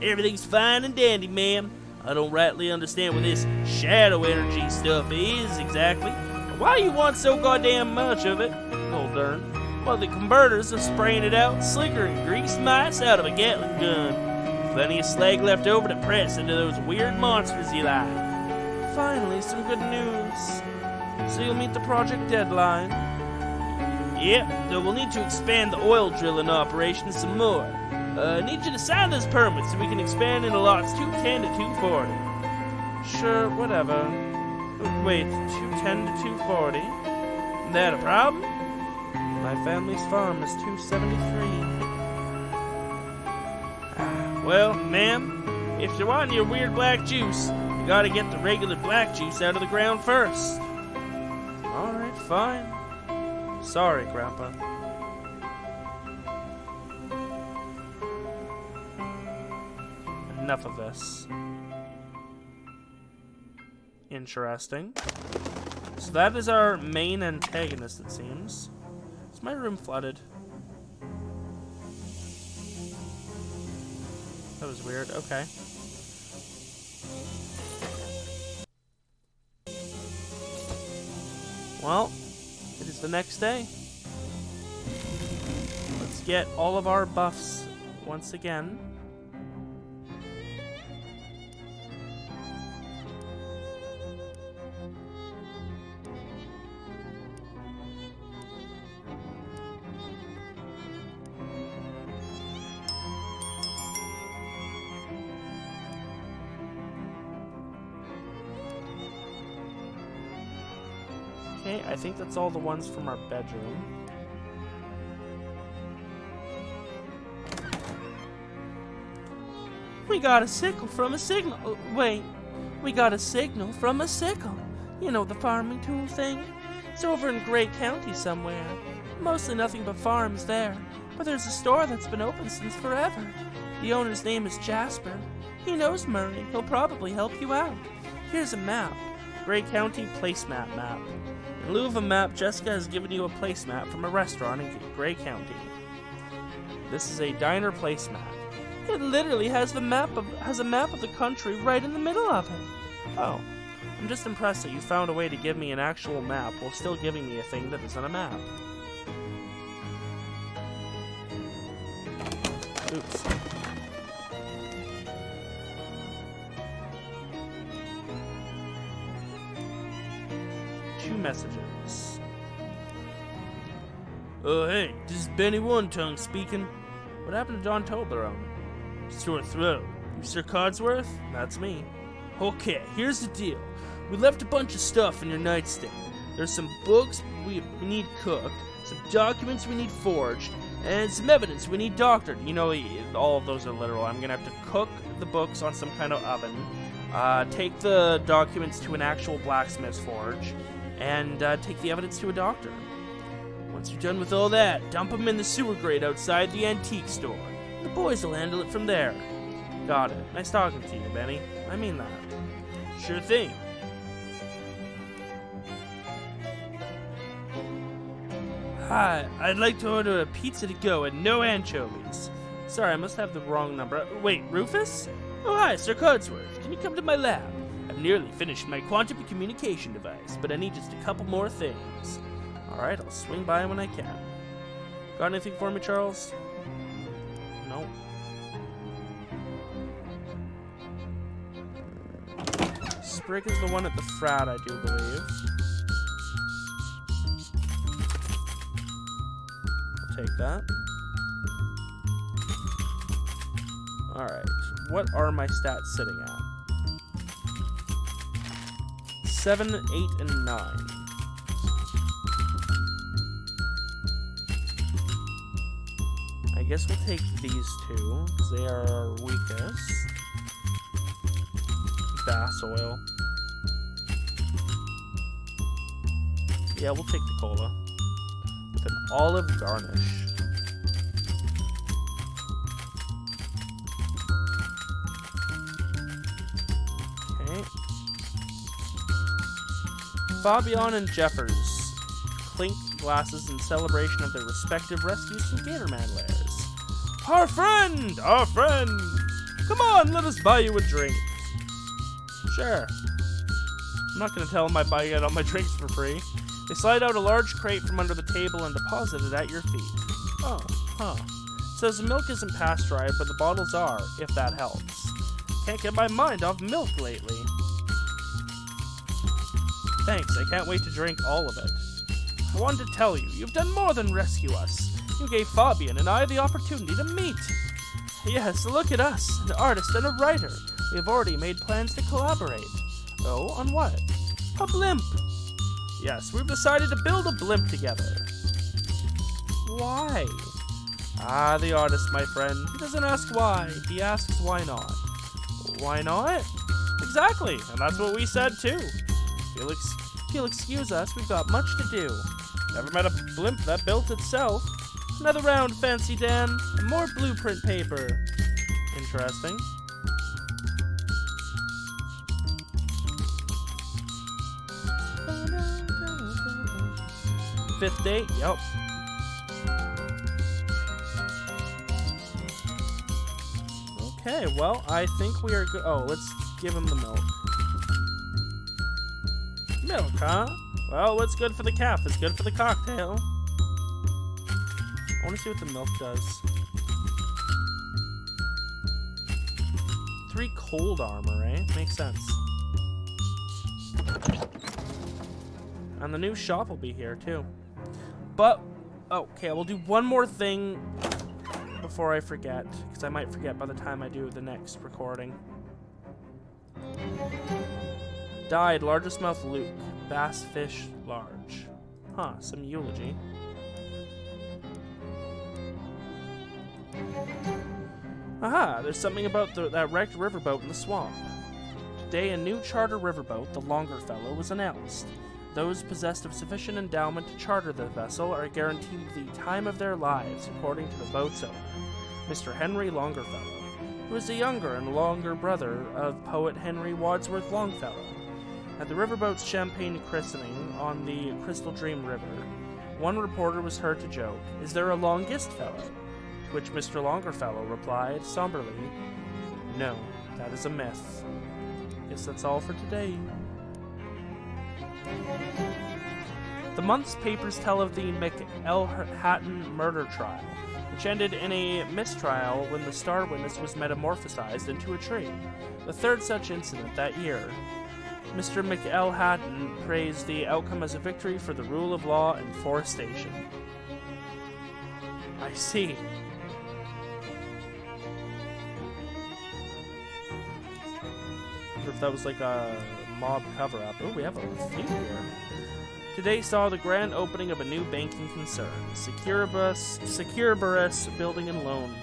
Everything's fine and dandy, ma'am. I don't rightly understand what this shadow energy stuff is, exactly. Or why you want so goddamn much of it? Oh, darn. Well, the converters are spraying it out slicker than greased mice out of a Gatling gun. Plenty of slag left over to press into those weird monsters you like. Finally, some good news. So you'll meet the project deadline? Yep, though we'll need to expand the oil drilling operation some more. I need you to sign this permit so we can expand into lots 210 to 240. Sure, whatever. Wait, 210 to 240? That a problem? My family's farm is 273. Well, ma'am, if you want your weird black juice, you gotta get the regular black juice out of the ground first. Alright, fine. Sorry, Grandpa. Enough of this. Interesting. So that is our main antagonist, it seems. Is my room flooded? That was weird. Okay. Well, it is the next day. Let's get all of our buffs once again. Okay, I think that's all the ones from our bedroom. We got a sickle from a signal. Wait, we got a signal from a sickle. You know, the farming tool thing? It's over in Gray County somewhere. Mostly nothing but farms there. But there's a store that's been open since forever. The owner's name is Jasper. He knows Murray. He'll probably help you out. Here's a map. Gray County placemat map. In lieu of a map, Jessica has given you a placemat from a restaurant in Gray County. This is a diner placemat. It literally has a map of the country right in the middle of it. Oh, I'm just impressed that you found a way to give me an actual map while still giving me a thing that isn't a map. Oops. Two messages. Oh, hey, this is Benny One Tongue speaking. What happened to Don Toblerone? Sore throat. You Sir Codsworth? That's me. Okay, here's the deal. We left a bunch of stuff in your nightstand. There's some books we need cooked, some documents we need forged, and some evidence we need doctored. You know, all of those are literal. I'm gonna have to cook the books on some kind of oven, take the documents to an actual blacksmith's forge, and take the evidence to a doctor. Once you're done with all that, dump them in the sewer grate outside the antique store. The boys will handle it from there. Got it. Nice talking to you, Benny. I mean that. Sure thing. Hi, I'd like to order a pizza to go and no anchovies. Sorry, I must have the wrong number. Wait, Rufus? Oh, hi, Sir Codsworth. Can you come to my lab? I've nearly finished my quantum communication device, but I need just a couple more things. Alright, I'll swing by when I can. Got anything for me, Charles? Nope. Sprig is the one at the frat, I do believe. I'll take that. Alright, what are my stats sitting at? 7, 8, and 9. I guess we'll take these two, because they are our weakest. Bass oil. Yeah, we'll take the cola. With an olive garnish. Okay. Fabian and Jeffers clink glasses in celebration of their respective rescues from Gatorman lairs. Our friend! Our friend! Come on, let us buy you a drink. Sure. I'm not going to tell them I get all my drinks for free. They slide out a large crate from under the table and deposit it at your feet. Oh, huh. It says the milk isn't pasteurized, but the bottles are, if that helps. Can't get my mind off milk lately. Thanks, I can't wait to drink all of it. I wanted to tell you, you've done more than rescue us. You gave Fabian and I the opportunity to meet. Yes, look at us, an artist and a writer. We have already made plans to collaborate. Oh, on what? A blimp. Yes, we've decided to build a blimp together. Why? Ah, the artist, my friend. He doesn't ask why, he asks why not. Why not? Exactly, and that's what we said too. If you'll excuse us, we've got much to do. Never met a blimp that built itself. Another round, Fancy Dan, and more blueprint paper. Interesting. Fifth date? Yep. Okay, well, I think we are good. Oh, let's give him the milk. Milk, huh? Well, what's good for the calf is good for the cocktail. I want to see what the milk does. 3 cold armor, right? Makes sense. And the new shop will be here, too. But, okay, we'll do one more thing before I forget, because I might forget by the time I do the next recording. Died, largest mouth Luke. Bass fish large. Huh, some eulogy. Aha, there's something about that wrecked riverboat in the swamp. Today, a new charter riverboat, the Longfellow, was announced. Those possessed of sufficient endowment to charter the vessel are guaranteed the time of their lives, according to the boat's owner, Mr. Henry Longfellow, who is the younger and longer brother of poet Henry Wadsworth Longfellow. At the riverboat's champagne christening on the Crystal Dream River, one reporter was heard to joke, "Is there a longest fellow?" which Mr. Longfellow replied somberly, "No, that is a myth." Guess that's all for today. The month's papers tell of the McElhatton murder trial, which ended in a mistrial when the star witness was metamorphosized into a tree. The third such incident that year. Mr. McElhatton praised the outcome as a victory for the rule of law and forestation. I see. I wonder if that was like a mob cover-up. Oh, we have a few here. Today saw the grand opening of a new banking concern, Securibus Building and Loan.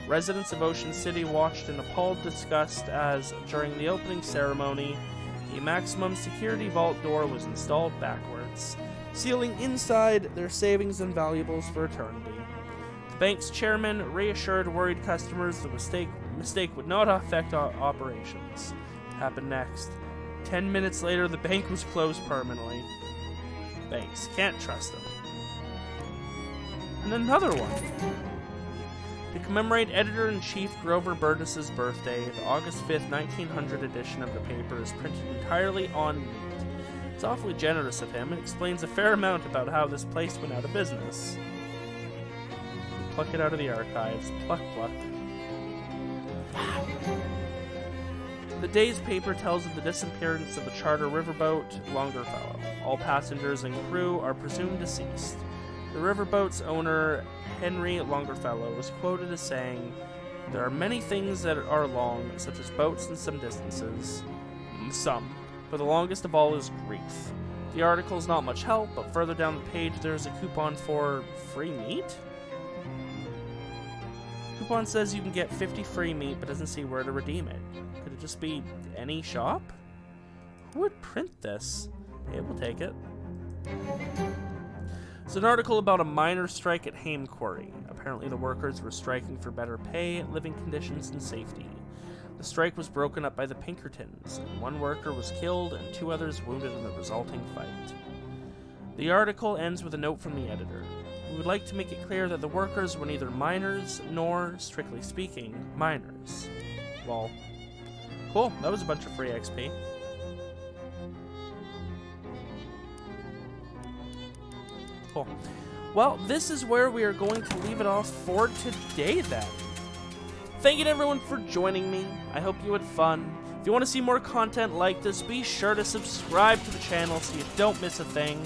Residents of Ocean City watched in appalled disgust as, during the opening ceremony, the maximum security vault door was installed backwards, sealing inside their savings and valuables for eternity. The bank's chairman reassured worried customers the mistake would not affect operations. Happened next. 10 minutes later, the bank was closed permanently. Banks. Can't trust them. And another one. To commemorate Editor-in-Chief Grover Burgess's birthday, the August 5th, 1900 edition of the paper is printed entirely on meat. It's awfully generous of him and explains a fair amount about how this place went out of business. Pluck it out of the archives. Pluck, pluck. Wow. The day's paper tells of the disappearance of a charter riverboat, Longfellow. All passengers and crew are presumed deceased. The riverboat's owner, Henry Longfellow, was quoted as saying, "There are many things that are long, such as boats and some distances. Some, but the longest of all is grief." The article is not much help, but further down the page there is a coupon for free meat? Coupon says you can get 50 free meat, but doesn't see where to redeem it. Could it just be any shop? Who would print this? Hey, we'll take it. It's an article about a miners' strike at Haim Quarry. Apparently the workers were striking for better pay, living conditions, and safety. The strike was broken up by the Pinkertons, and one worker was killed and 2 others wounded in the resulting fight. The article ends with a note from the editor. We would like to make it clear that the workers were neither miners nor, strictly speaking, miners. Lol. Cool, that was a bunch of free XP. Cool. Well, this is where we are going to leave it off for today then. Thank you to everyone for joining me. I hope you had fun. If you want to see more content like this, be sure to subscribe to the channel so you don't miss a thing.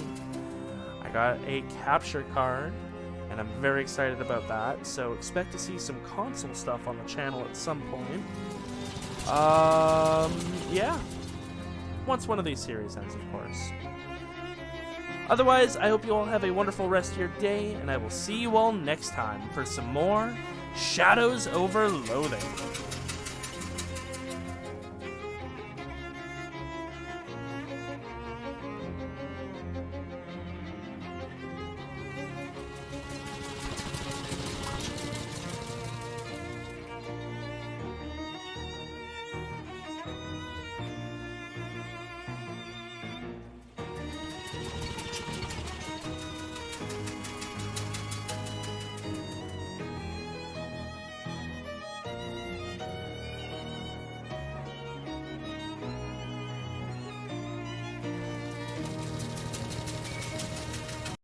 I got a capture card, and I'm very excited about that, so expect to see some console stuff on the channel at some point. Yeah. Once one of these series ends, of course. Otherwise, I hope you all have a wonderful rest of your day, and I will see you all next time for some more Shadows Over Loathing.